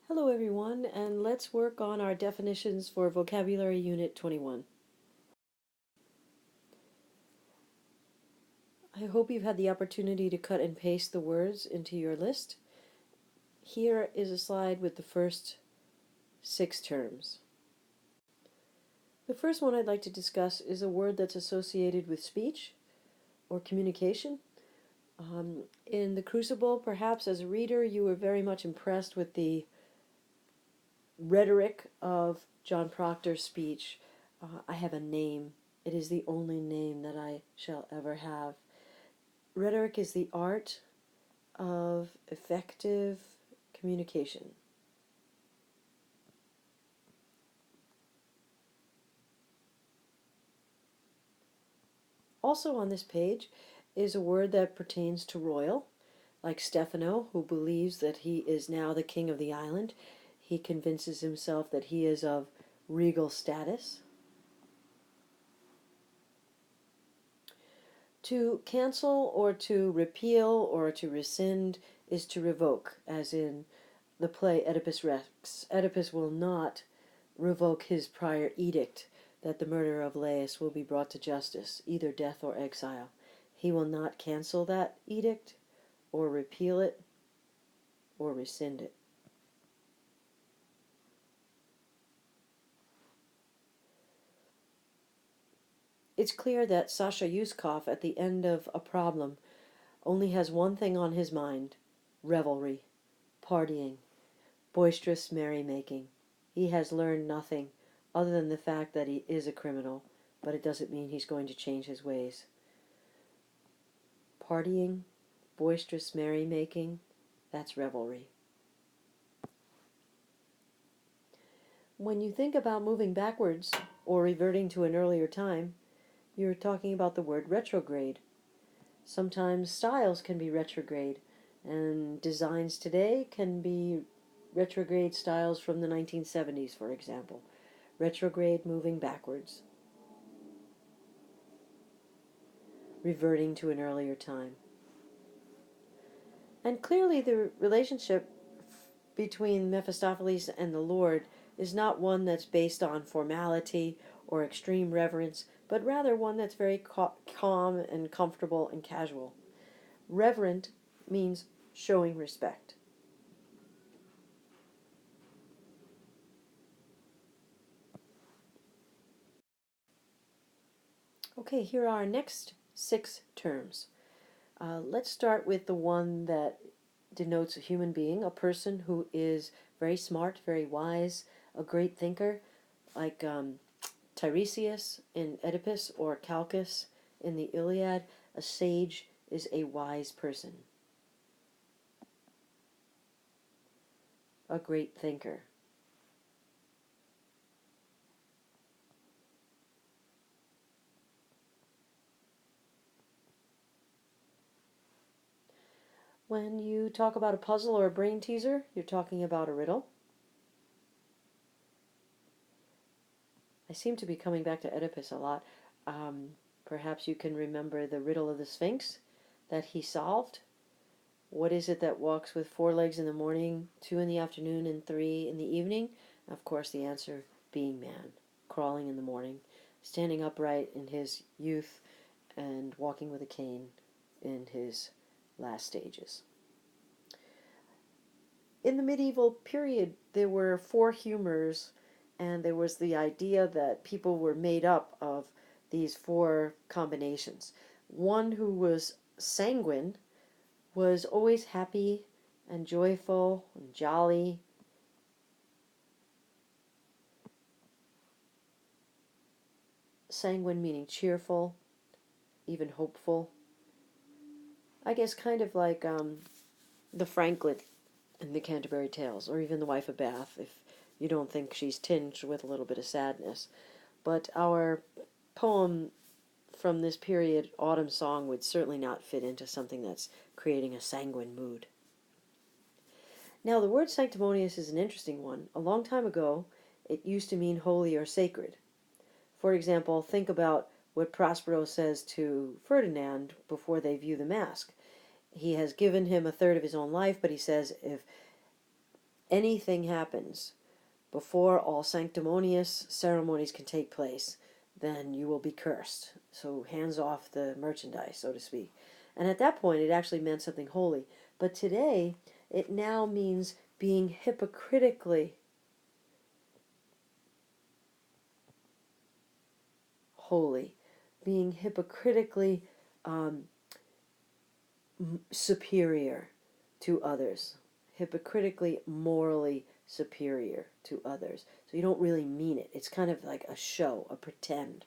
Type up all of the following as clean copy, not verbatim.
Hello everyone, and let's work on our definitions for Vocabulary Unit 21. I hope you've had the opportunity to cut and paste the words into your list. Here is a slide with the first 6 terms. The first one I'd like to discuss is a word that's associated with speech or communication. In the Crucible, perhaps as a reader, you were very much impressed with the rhetoric of John Proctor's speech. I have a name. It is the only name that I shall ever have. Rhetoric is the art of effective communication. Also on this page is a word that pertains to royal, like Stefano, who believes that he is now the king of the island. He convinces himself that he is of regal status. To cancel or to repeal or to rescind is to revoke, as in the play Oedipus Rex. Oedipus will not revoke his prior edict that the murderer of Laius will be brought to justice, either death or exile. He will not cancel that edict or repeal it or rescind it. It's clear that Sasha Yuskov, at the end of A Problem, only has one thing on his mind: revelry, partying, boisterous merrymaking. He has learned nothing other than the fact that he is a criminal, but it doesn't mean he's going to change his ways. Partying, boisterous merrymaking, that's revelry. When you think about moving backwards or reverting to an earlier time, you're talking about the word retrograde. Sometimes styles can be retrograde, and designs today can be retrograde styles from the 1970s, for example. Retrograde, moving backwards. Reverting to an earlier time. And clearly the relationship between Mephistopheles and the Lord is not one that's based on formality or extreme reverence, but rather one that's very calm and comfortable and casual. Reverent means showing respect. Okay, here are our next 6 terms. Let's start with the one that denotes a human being, a person who is very smart, very wise, a great thinker, like Tiresias in Oedipus or Calchas in the Iliad. A sage is a wise person, a great thinker. When you talk about a puzzle or a brain teaser, you're talking about a riddle. I seem to be coming back to Oedipus a lot. Perhaps you can remember the riddle of the Sphinx that he solved. What is it that walks with 4 legs in the morning, 2 in the afternoon, and 3 in the evening? Of course, the answer being man, crawling in the morning, standing upright in his youth, and walking with a cane in his last stages. In the medieval period, there were 4 humors, and there was the idea that people were made up of these 4 combinations. One who was sanguine was always happy and joyful and jolly. Sanguine meaning cheerful, even hopeful. I guess kind of like the Franklin in the Canterbury Tales, or even the Wife of Bath, if you don't think she's tinged with a little bit of sadness. But our poem from this period, Autumn Song, would certainly not fit into something that's creating a sanguine mood. Now, the word sanctimonious is an interesting one. A long time ago, it used to mean holy or sacred. For example, think about what Prospero says to Ferdinand before they view the mask. He has given him a third of his own life, but he says, if anything happens before all sanctimonious ceremonies can take place, then you will be cursed. So hands off the merchandise, so to speak. And at that point, it actually meant something holy. But today, it now means being hypocritically holy, being hypocritically superior to others, hypocritically, morally superior to others. So you don't really mean it. It's kind of like a show, a pretend.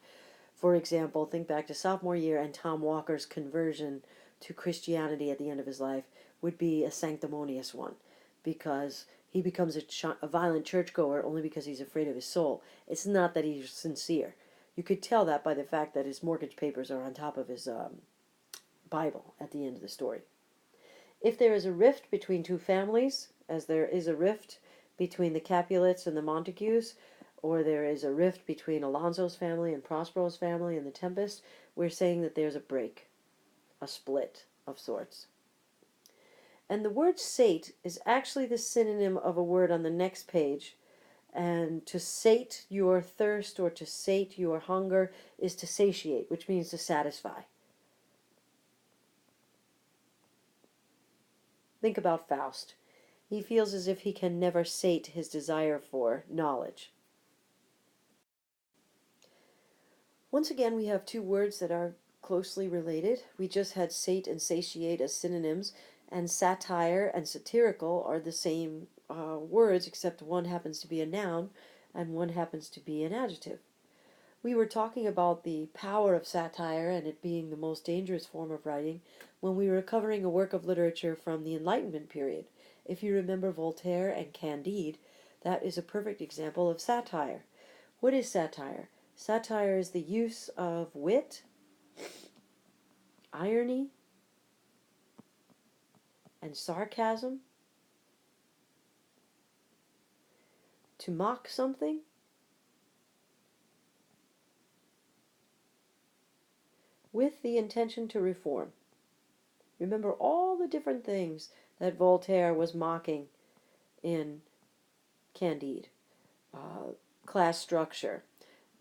For example, think back to sophomore year and Tom Walker's conversion to Christianity at the end of his life would be a sanctimonious one, because he becomes a violent churchgoer only because he's afraid of his soul. It's not that he's sincere. You could tell that by the fact that his mortgage papers are on top of his Bible at the end of the story. If there is a rift between two families, as there is a rift between the Capulets and the Montagues, or there is a rift between Alonso's family and Prospero's family and the Tempest, we're saying that there's a break, a split of sorts. And the word sate is actually the synonym of a word on the next page. And to sate your thirst or to sate your hunger is to satiate, which means to satisfy. Think about Faust. He feels as if he can never sate his desire for knowledge. Once again, we have two words that are closely related. We just had sate and satiate as synonyms, and satire and satirical are the same words, except one happens to be a noun and one happens to be an adjective. We were talking about the power of satire and it being the most dangerous form of writing when we were covering a work of literature from the Enlightenment period. If you remember Voltaire and Candide, that is a perfect example of satire. What is satire? Satire is the use of wit, irony, and sarcasm to mock something, with the intention to reform. Remember all the different things that Voltaire was mocking in Candide. Class structure,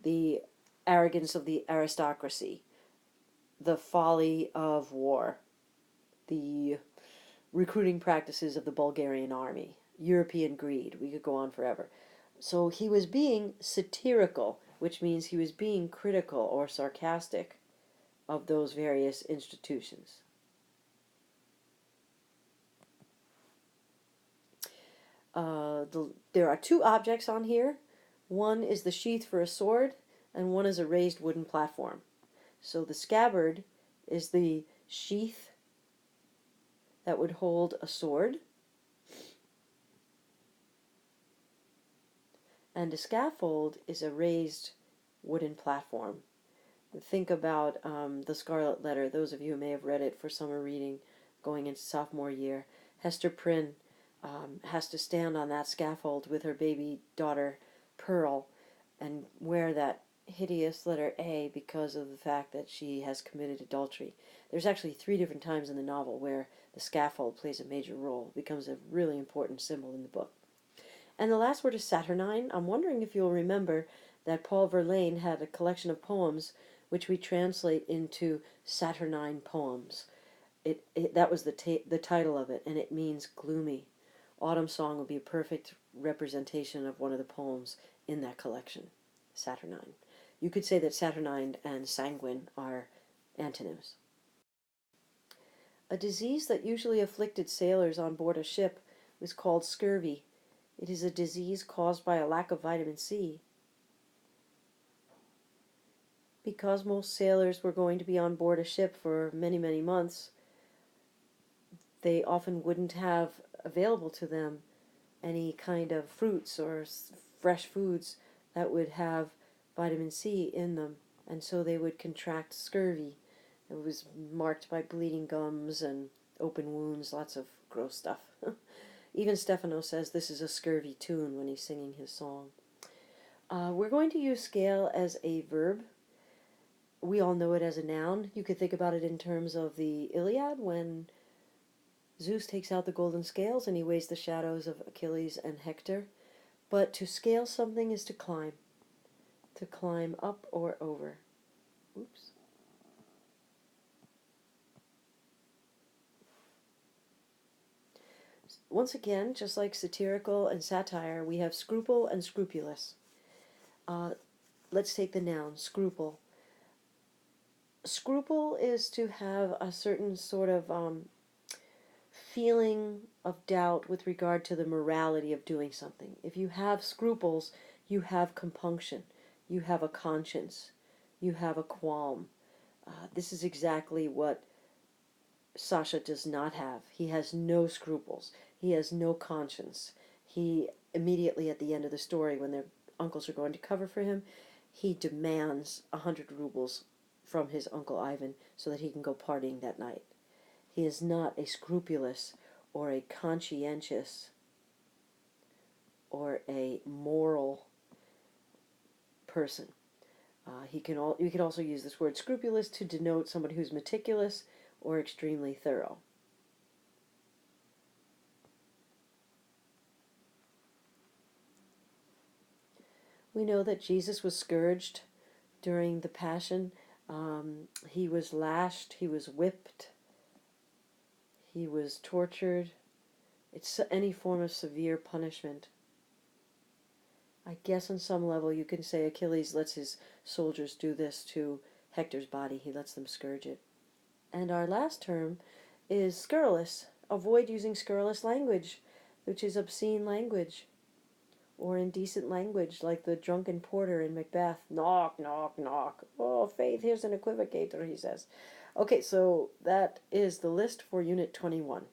the arrogance of the aristocracy, the folly of war, the recruiting practices of the Bulgarian army, European greed. We could go on forever. So he was being satirical, which means he was being critical or sarcastic of those various institutions. There are two objects on here. One is the sheath for a sword, and one is a raised wooden platform. So the scabbard is the sheath that would hold a sword, and a scaffold is a raised wooden platform. Think about The Scarlet Letter. Those of you who may have read it for summer reading going into sophomore year. Hester Prynne has to stand on that scaffold with her baby daughter Pearl and wear that hideous letter A because of the fact that she has committed adultery. There's actually 3 different times in the novel where the scaffold plays a major role. It becomes a really important symbol in the book. And the last word is saturnine. I'm wondering if you'll remember that Paul Verlaine had a collection of poems which we translate into Saturnine poems. That was the title of it, and it means gloomy. Autumn Song would be a perfect representation of one of the poems in that collection, Saturnine. You could say that Saturnine and sanguine are antonyms. A disease that usually afflicted sailors on board a ship was called scurvy. It is a disease caused by a lack of vitamin C. Because most sailors were going to be on board a ship for many, many months, they often wouldn't have available to them any kind of fruits or fresh foods that would have vitamin C in them, and so they would contract scurvy. It was marked by bleeding gums and open wounds, lots of gross stuff. Even Stefano says this is a scurvy tune when he's singing his song. We're going to use scale as a verb. We all know it as a noun. You could think about it in terms of the Iliad when Zeus takes out the golden scales and he weighs the shadows of Achilles and Hector. But to scale something is to climb up or over. Oops. Once again, just like satirical and satire, we have scruple and scrupulous. Let's take the noun, scruple. Scruple is to have a certain sort of feeling of doubt with regard to the morality of doing something. If you have scruples, you have compunction, you have a conscience, you have a qualm. This is exactly what Sasha does not have. He has no scruples. He has no conscience. He immediately at the end of the story, when their uncles are going to cover for him, he demands 100 rubles from his uncle Ivan so that he can go partying that night. He is not a scrupulous or a conscientious or a moral person. You can also use this word scrupulous to denote somebody who's meticulous or extremely thorough. We know that Jesus was scourged during the Passion. He was lashed, he was whipped, he was tortured. It's any form of severe punishment. I guess on some level you can say Achilles lets his soldiers do this to Hector's body. He lets them scourge it. And our last term is scurrilous. Avoid using scurrilous language, which is obscene language, or indecent language, like the drunken porter in Macbeth. Knock, knock, knock. Oh, Faith, here's an equivocator, he says. Okay, so that is the list for Unit 21.